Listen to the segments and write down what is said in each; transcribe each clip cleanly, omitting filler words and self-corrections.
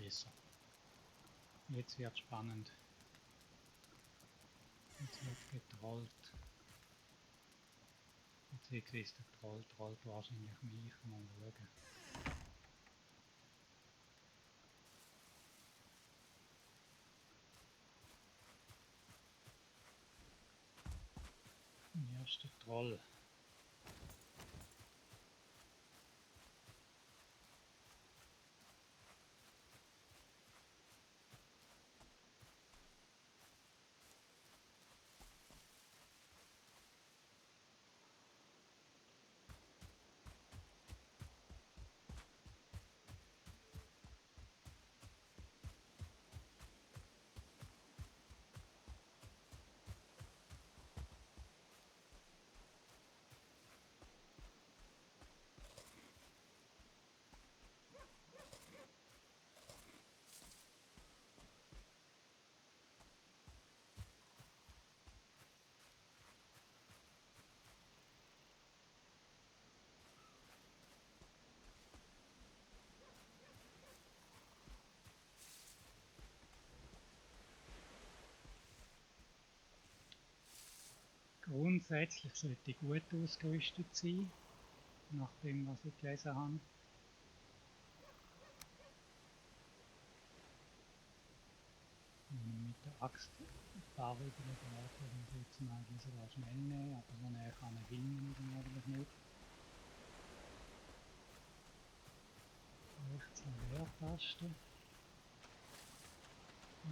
besser. Jetzt wird spannend. Jetzt wird getrollt. Beziehungsweise der Troll trollt wahrscheinlich mich. Mal schauen. Erster Troll. Grundsätzlich sollte ich gut ausgerüstet sein, nach dem was ich gelesen habe. Wenn ich mit der Axt ein paar Übungen brauche, dann würde ich es eigentlich sogar schnell nehmen, aber so näher kann ich hin dann eigentlich nicht. Rechts eine Leertaste.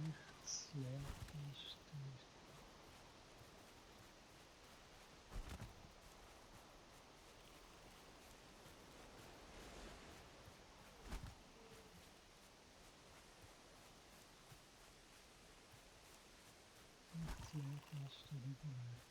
Rechts Leertaste. Rechts Leertaste überall.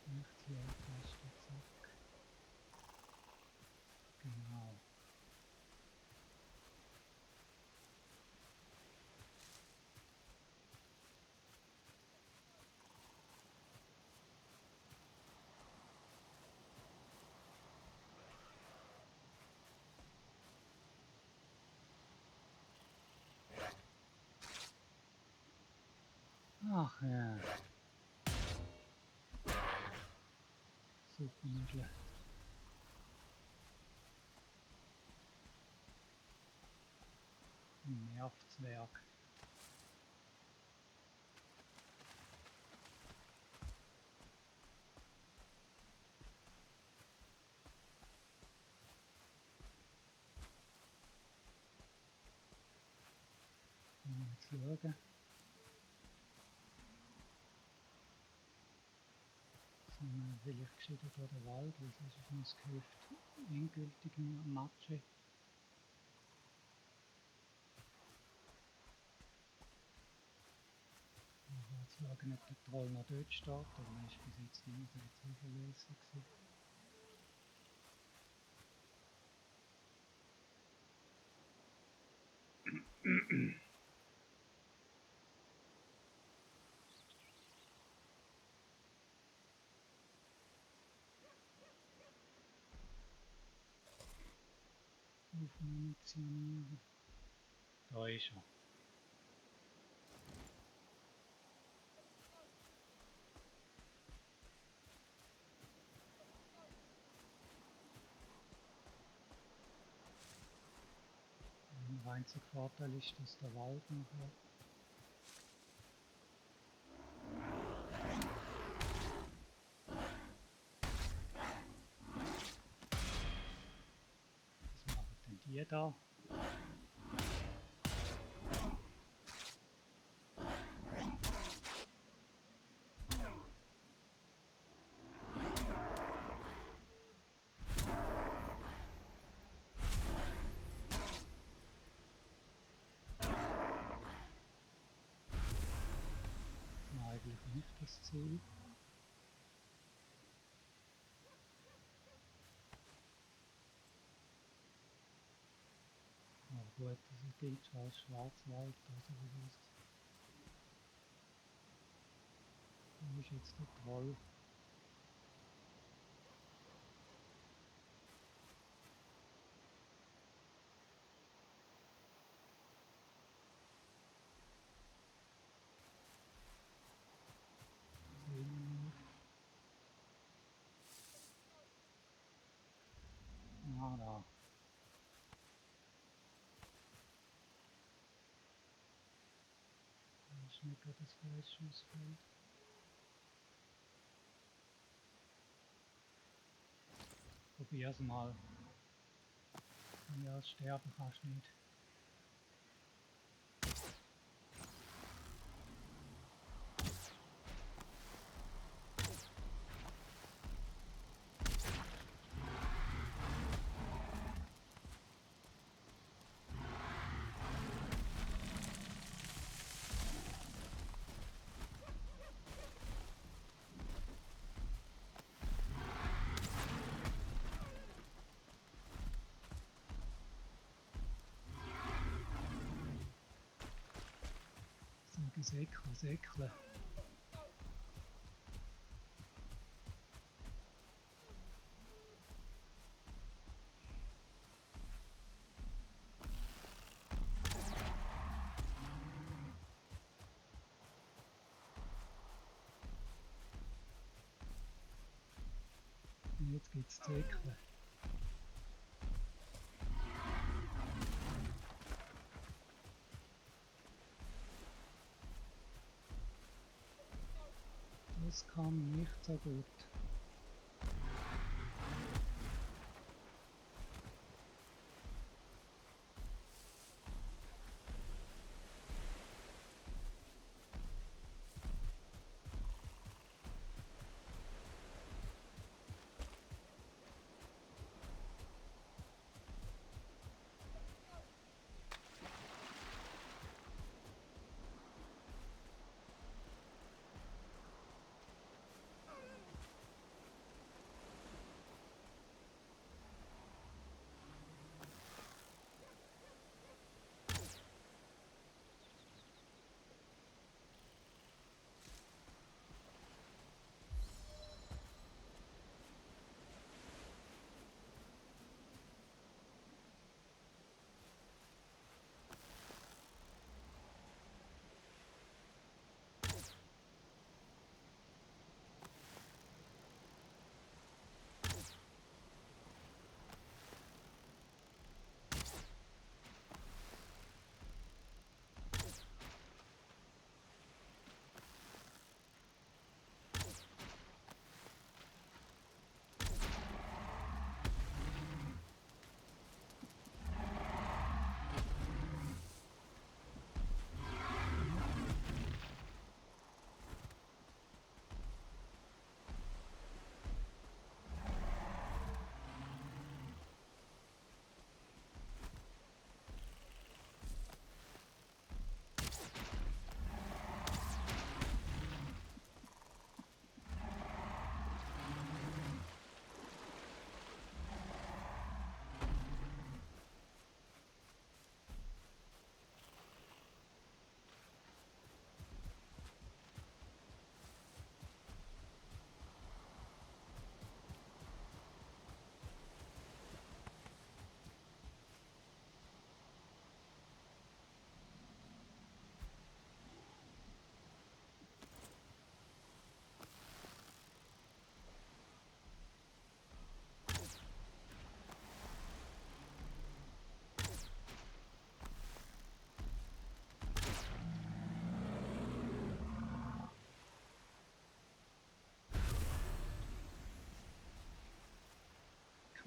Rechts Leertaste, zack. Genau. Ach ja. Super, nicht schlecht. Nervzwerg. Jetzt schauen. Sondern vielleicht gescheiter durch den Wald, weil sonst ist mein Gehöft endgültig nur Matsche. Jetzt schauen, ob der Troll noch dort steht, aber er ist bis jetzt immer sehr zuverlässig gewesen. Aufmunitionieren. Da ist er. Der einzige Vorteil ist, dass der Wald nachher was machen denn die da? Das war eigentlich nicht das Ziel. Aber gut, das gilt schon als Schwarzwald, also wie es. Wo ist jetzt der Troll? ist nicht gerade das falsche Ausfeld. Probier's mal. Ja, sterben kannst du nicht. Säckle. Und jetzt gibt's Säckle. Das kann nicht so gut.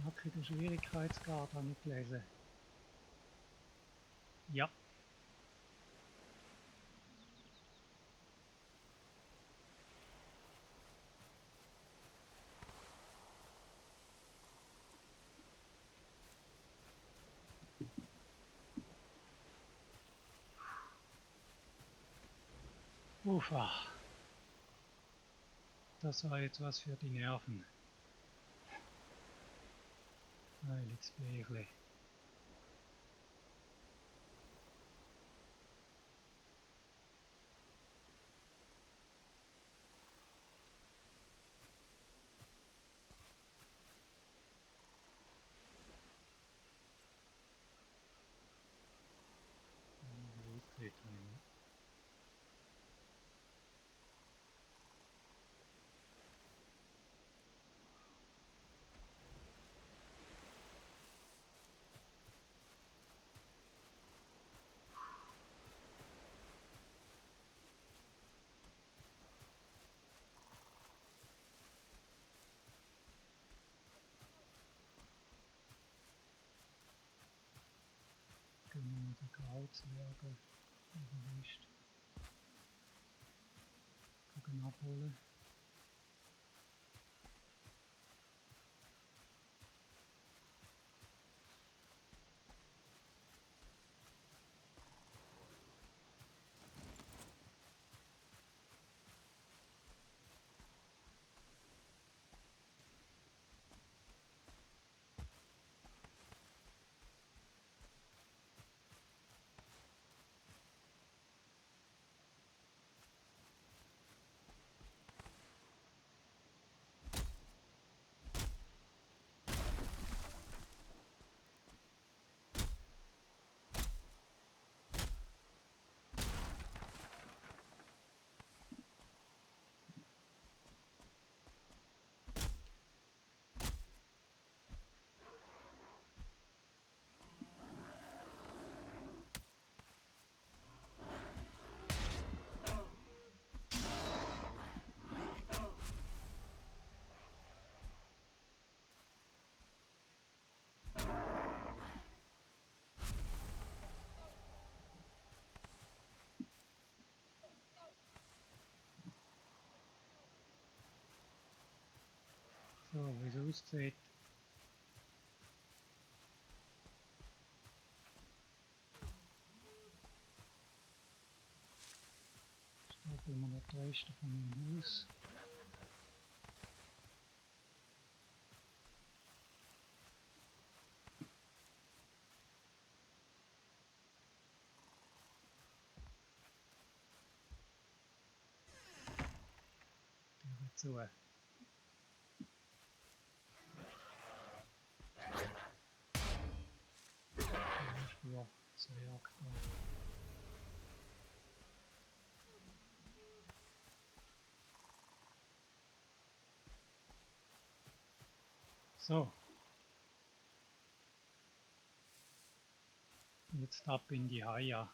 Knackiger Schwierigkeitsgrad habe ich gelesen. Ja. Ufa. Das war jetzt was für die Nerven. Heiliges Blechle. Grauzwerge erwischt. Gucken abholen. So, wie es aussieht. Stapeln wir noch die Reste von meinem Haus. Türe zu. Spur, Zwerg da. So. Jetzt ab in die Haia.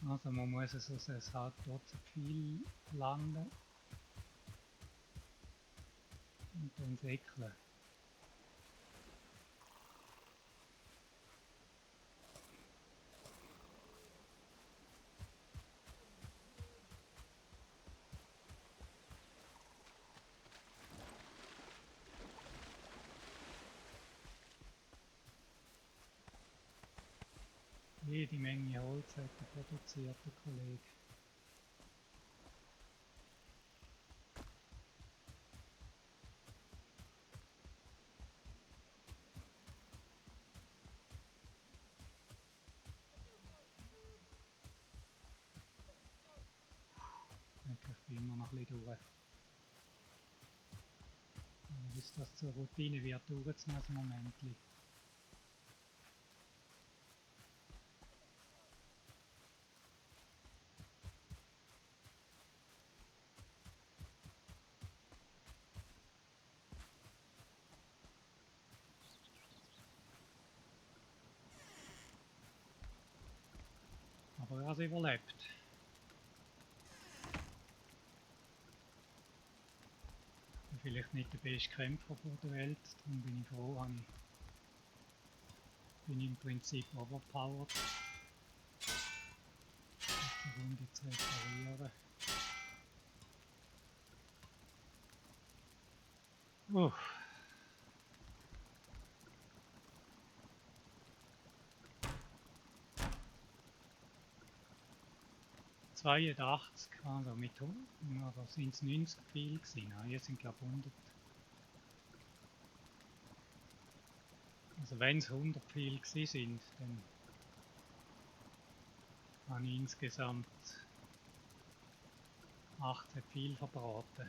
Also man muss es halt trotzdem viel landen und dann säckeln. Jede Menge Holz hat er produziert, der Kollege. Ich bin immer noch ein bisschen durch. Bis das zur Routine wird, dauert es noch ein Moment. Aber er hat es überlebt. Ich bin vielleicht nicht der beste Kämpfer der Welt, darum bin ich froh, bin im Prinzip overpowered, die Runde zu reparieren. Uff. 82, also mit 100, oder sind es 90 viel gewesen? Nein, hier sind glaube ich 100. Also wenn es 100 viel gewesen sind, dann habe ich insgesamt 18 viel verbraten.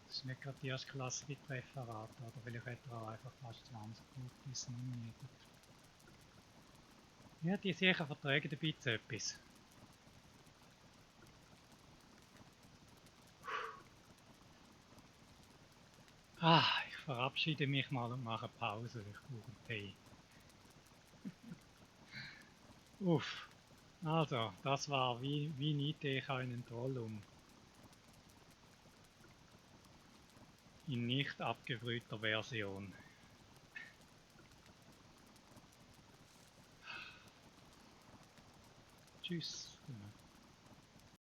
Das ist nicht gerade die erstklassige Trefferrate, oder vielleicht hat er auch einfach fast 20 Gutes nominiert. Ja, die sicher vertragen ein bisschen etwas. Ich verabschiede mich mal und mache Pause. Ich brauche einen Tee. Uff. Also, das war wie niete ich einen Trollum in nicht abgebrühter Version. Tschüss.